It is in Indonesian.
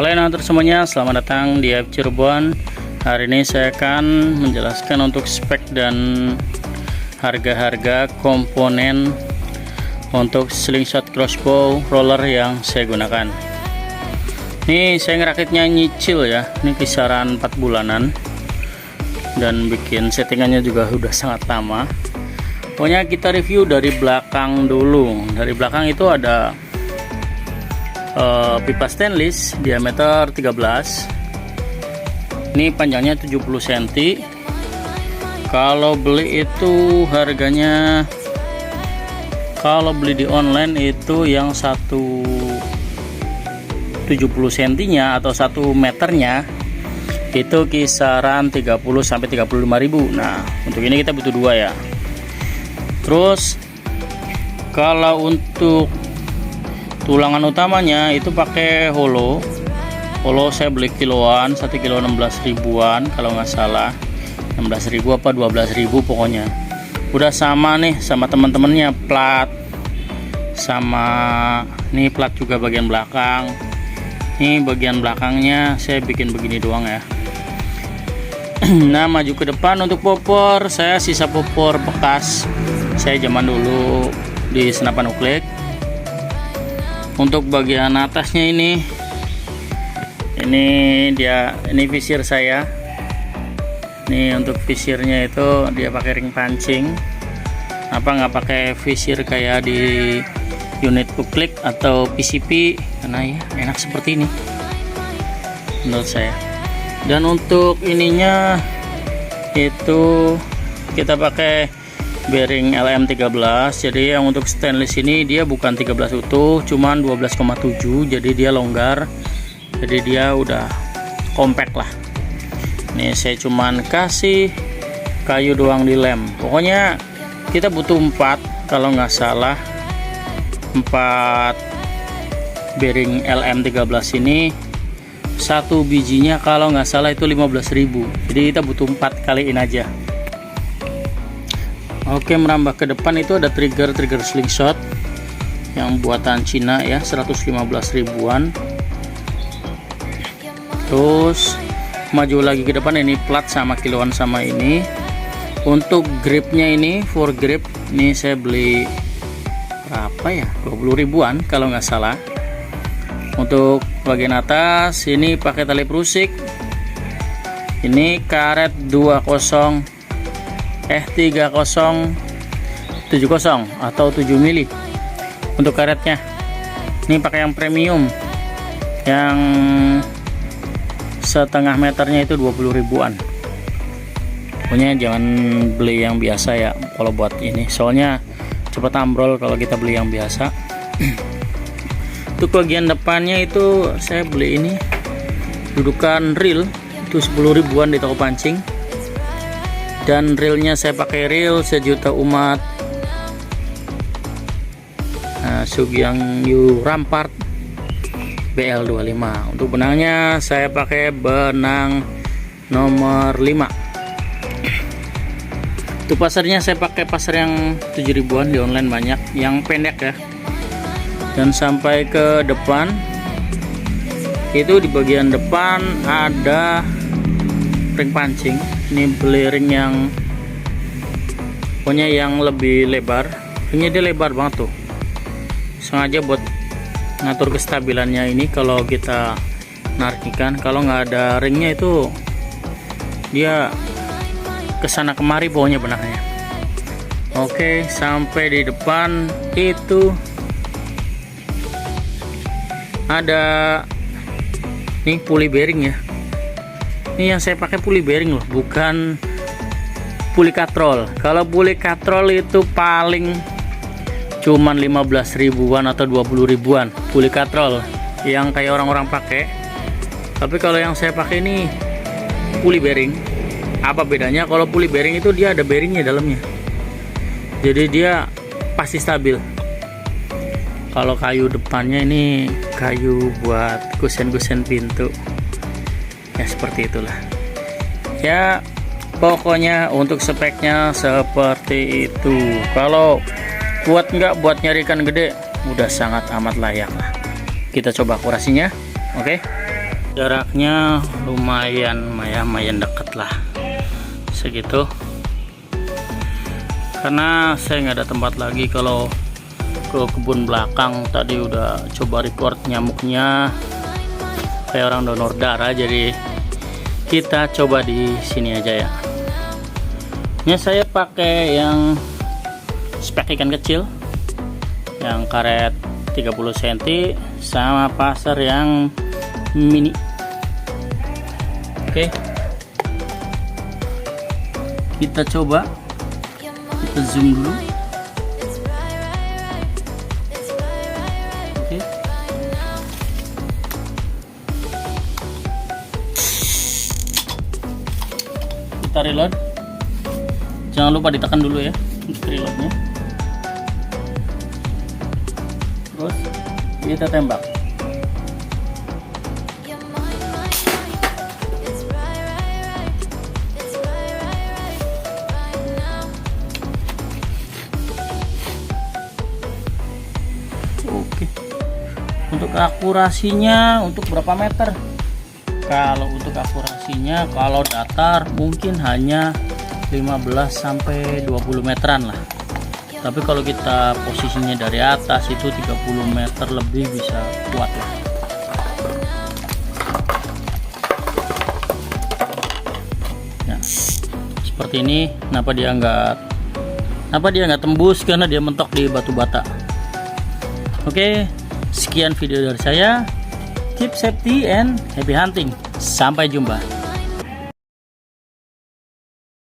Halo teman-teman semuanya, selamat datang di FJ Cirebon. Hari ini saya akan menjelaskan untuk spek dan harga-harga komponen untuk slingshot crossbow roller yang saya gunakan. Ini saya ngerakitnya nyicil ya, ini kisaran 4 bulanan dan bikin settingannya juga udah sangat lama. Pokoknya kita review dari belakang dulu. Dari belakang itu ada pipa stainless diameter 13, ini panjangnya 70 cm. Kalau beli itu harganya, kalau beli di online itu yang 70 cm nya atau 1 meternya itu kisaran 30 sampai 35.000. Nah, untuk ini kita butuh 2 ya. Terus kalau untuk tulangan utamanya itu pakai holo saya beli kiloan, 1 kilo 16 ribuan kalau nggak salah, 16.000 apa 12.000 pokoknya. Udah sama nih sama teman-temannya, plat sama nih, plat juga bagian belakang. Ini bagian belakangnya saya bikin begini doang ya. Nah, maju ke depan untuk popor, saya sisa popor bekas saya zaman dulu di senapan nuklik. Untuk bagian atasnya ini visir saya. Nih untuk visirnya itu dia pakai ring pancing. Apa nggak pakai visir kayak di unit kuklik atau PCP, karena ya enak seperti ini menurut saya. Dan untuk ininya itu kita pakai bearing LM13. Jadi yang untuk stainless ini dia bukan 13 utuh, cuman 12,7, jadi dia longgar, jadi dia udah compact lah. Nih saya cuman kasih kayu doang di lem. Pokoknya kita butuh 4 kalau nggak salah, 4 bearing LM13 ini. Satu bijinya kalau nggak salah itu 15.000, jadi kita butuh 4 kaliin aja. Oke, merambah ke depan itu ada trigger slingshot yang buatan Cina ya, 115 ribuan. Terus maju lagi ke depan, ini plat sama kiloan sama ini. Untuk gripnya ini for grip, ini saya beli berapa ya, 20 ribuan kalau nggak salah. Untuk bagian atas ini pakai tali prusik, ini karet 3070 atau 7 mili untuk karetnya. Ini pakai yang premium, yang setengah meternya itu 20 ribuan. Pokoknya jangan beli yang biasa ya kalau buat ini, soalnya cepat ambrol kalau kita beli yang biasa. Untuk bagian depannya itu saya beli ini dudukan reel itu 10 ribuan di toko pancing. Dan reelnya saya pakai reel sejuta umat Sugyang Yu Rampart BL25. Untuk benangnya saya pakai benang nomor 5. Untuk pasarnya saya pakai pasar yang 7 ribuan, di online banyak yang pendek ya. Dan sampai ke depan itu di bagian depan ada ring pancing. Ini beli ring yang pokoknya yang lebih lebar. Ringnya dia lebar banget tuh, sengaja buat ngatur kestabilannya. Ini kalau kita narik ikan, kalau nggak ada ringnya itu dia kesana kemari pokoknya benangnya. Oke, sampai di depan itu ada nih puli bearing ya. Ini yang saya pakai puli bearing loh, bukan puli katrol. Kalau puli katrol itu paling cuman 15 ribuan atau 20 ribuan puli katrol yang kayak orang-orang pakai. Tapi kalau yang saya pakai ini puli bearing. Apa bedanya? Kalau puli bearing itu dia ada bearingnya dalamnya, jadi dia pasti stabil. Kalau kayu depannya ini kayu buat kusen-kusen pintu ya, seperti itulah ya. Pokoknya untuk speknya seperti itu. Kalau buat nyari ikan gede udah sangat amat layak lah. Kita coba akurasinya. Oke. Jaraknya lumayan dekat lah, segitu. Karena saya nggak ada tempat lagi. Kalau ke kebun belakang tadi udah coba record nyamuknya kayak orang donor darah, jadi kita coba di sini aja ya. Ini saya pakai yang spek ikan kecil, yang karet 30 cm sama pasar yang mini. Oke, kita coba, kita zoom dulu. Oke, kita reload. Jangan lupa ditekan dulu ya untuk reloadnya. Terus kita tembak. Oke, untuk akurasinya untuk berapa meter? Kalau untuk akurasinya, kalau datar mungkin hanya 15 sampai 20 meteran lah. Tapi kalau kita posisinya dari atas itu 30 meter lebih bisa kuat lah. Ya, seperti ini. Kenapa dia nggak tembus? Karena dia mentok di batu bata. Oke, sekian video dari saya. Keep safety and happy hunting. Sampai jumpa.